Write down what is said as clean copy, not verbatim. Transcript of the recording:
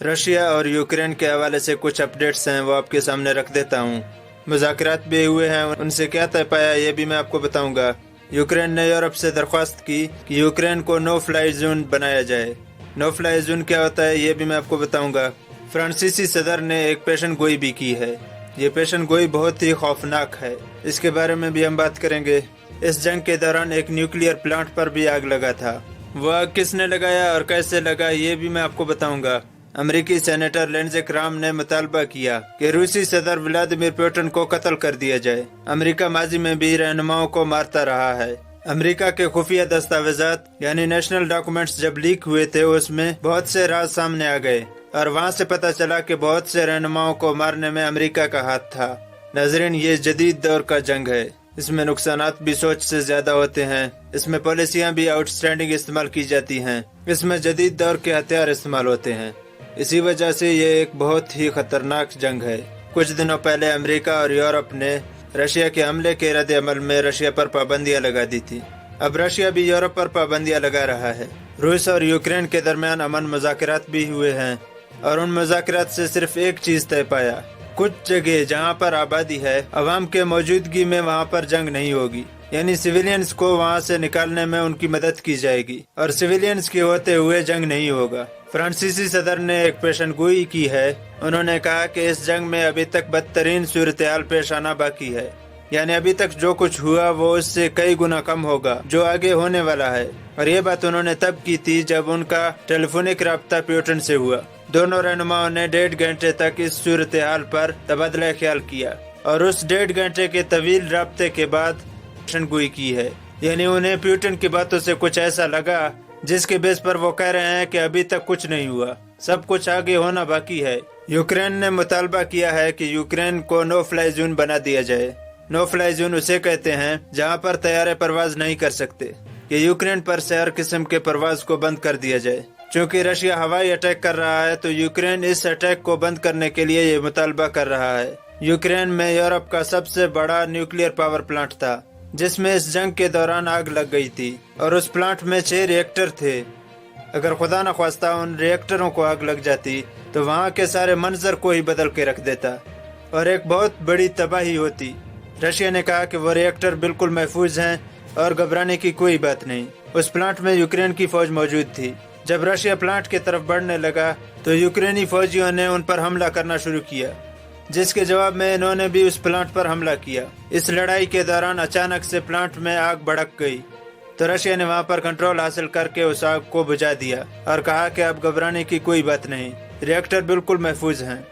Russia और Ukraine के हवाले से कुछ अपडेट्स हैं, वो आपके सामने रख देता हूँ। मुज़ाकरात भी हुए हैं, उनसे क्या तय पाया ये भी मैं आपको बताऊंगा। यूक्रेन ने यूरोप से दरख्वास्त की कि यूक्रेन को नो फ्लाई जोन बनाया जाए। नो फ्लाई जोन क्या होता है ये भी मैं आपको बताऊंगा। फ्रांसीसी सदर ने एक पेशन गोई भी की है। ये पेशन गोई बहुत ही खौफनाक है, इसके बारे में भी हम बात करेंगे। इस जंग के दौरान एक न्यूक्लियर प्लांट पर भी आग लगा था। वह आग किसने लगाया और कैसे लगा ये भी मैं आपको बताऊंगा। अमेरिकी सेनेटर लिंडसे ग्राहम ने मुतालबा किया कि रूसी सदर व्लादिमीर पुतिन को कत्ल कर दिया जाए। अमेरिका माजी में भी रहनुमाओं को मारता रहा है। अमेरिका के खुफिया दस्तावेजात यानी नेशनल डॉक्यूमेंट्स जब लीक हुए थे, उसमें बहुत से राज सामने आ गए और वहाँ से पता चला कि बहुत से रहनुमाओं को मारने में अमेरिका का हाथ था। नाज़रीन, ये जदीद दौर का जंग है, इसमें नुकसानात भी सोच से ज्यादा होते हैं। इसमें पॉलिसियां भी आउटस्टैंडिंग इस्तेमाल की जाती हैं। इसमें जदीद दौर के हथियार इस्तेमाल होते हैं। इसी वजह से ये एक बहुत ही खतरनाक जंग है। कुछ दिनों पहले अमेरिका और यूरोप ने रशिया के हमले के रद्द अमल में रशिया पर पाबंदियां लगा दी थी। अब रशिया भी यूरोप पर पाबंदियां लगा रहा है। रूस और यूक्रेन के दरमियान अमन मुज़ाकरात भी हुए हैं और उन मुज़ाकरात से सिर्फ एक चीज तय पाया, कुछ जगह जहाँ पर आबादी है, अवाम के मौजूदगी में वहाँ पर जंग नहीं होगी, यानी सिविलियंस को वहाँ से निकालने में उनकी मदद की जाएगी और सिविलियंस के होते हुए जंग नहीं होगा। फ्रांसीसी सदर ने एक पेशनगोई की है। उन्होंने कहा कि इस जंग में अभी तक बदतरीन सूरत हाल पेश आना बाकी है, यानी अभी तक जो कुछ हुआ वो उससे कई गुना कम होगा जो आगे होने वाला है। और ये बात उन्होंने तब की थी जब उनका टेलीफोनिक राब्ता पुतिन से हुआ। दोनों रहनुमाओं ने 1.5 घंटे तक इस सूरत हाल पर तबादला ख्याल किया और उस 1.5 घंटे के तवील राब्ते के बाद पेशनगोई की है। यानी उन्हें पुतिन की बातों से कुछ ऐसा लगा जिसके बेस पर वो कह रहे हैं कि अभी तक कुछ नहीं हुआ, सब कुछ आगे होना बाकी है। यूक्रेन ने मुतालबा किया है कि यूक्रेन को नो फ्लाई जोन बना दिया जाए। नो फ्लाई जोन उसे कहते हैं जहां पर तैयारे परवाज नहीं कर सकते, कि यूक्रेन पर से हर किस्म के परवाज को बंद कर दिया जाए। चूँकि रशिया हवाई अटैक कर रहा है तो यूक्रेन इस अटैक को बंद करने के लिए ये मुतालबा कर रहा है। यूक्रेन में यूरोप का सबसे बड़ा न्यूक्लियर पावर प्लांट था जिसमें इस जंग के दौरान आग लग गई थी और उस प्लांट में 6 रिएक्टर थे। अगर खुदा न ख्वास्ता उन रिएक्टरों को आग लग जाती तो वहाँ के सारे मंजर को ही बदल के रख देता और एक बहुत बड़ी तबाही होती। रशिया ने कहा कि वो रिएक्टर बिल्कुल महफूज हैं और घबराने की कोई बात नहीं। उस प्लांट में यूक्रेन की फौज मौजूद थी। जब रशिया प्लांट की तरफ बढ़ने लगा तो यूक्रेनी फौजियों ने उन पर हमला करना शुरू किया, जिसके जवाब में इन्होंने भी उस प्लांट पर हमला किया। इस लड़ाई के दौरान अचानक से प्लांट में आग भड़क गई तो रशिया ने वहां पर कंट्रोल हासिल करके उस आग को बुझा दिया और कहा कि अब घबराने की कोई बात नहीं, रिएक्टर बिल्कुल महफूज हैं।